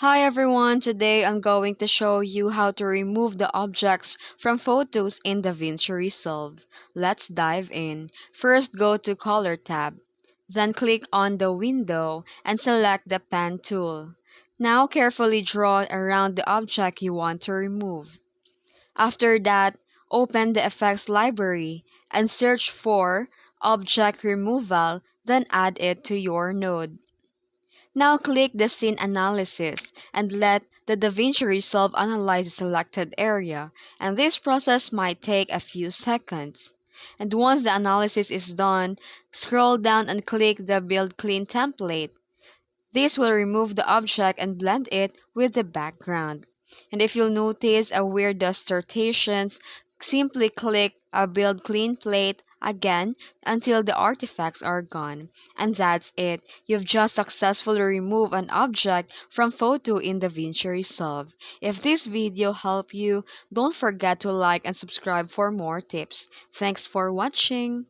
Hi everyone, today I'm going to show you how to remove the objects from photos in DaVinci Resolve. Let's dive in. First, go to Color tab. Then click on the window and select the Pen tool. Now carefully draw around the object you want to remove. After that, open the Effects library and search for Object Removal, then add it to your node. Now click the Scene Analysis and let the DaVinci Resolve analyze the selected area, and this process might take a few seconds. And once the analysis is done, scroll down and click the Build Clean template. This will remove the object and blend it with the background. And if you'll notice a weird distortions, simply click a Build Clean plate again until the artifacts are gone. And that's it. You've just successfully removed an object from photo in DaVinci Resolve. If this video helped you, don't forget to like and subscribe for more tips. Thanks for watching.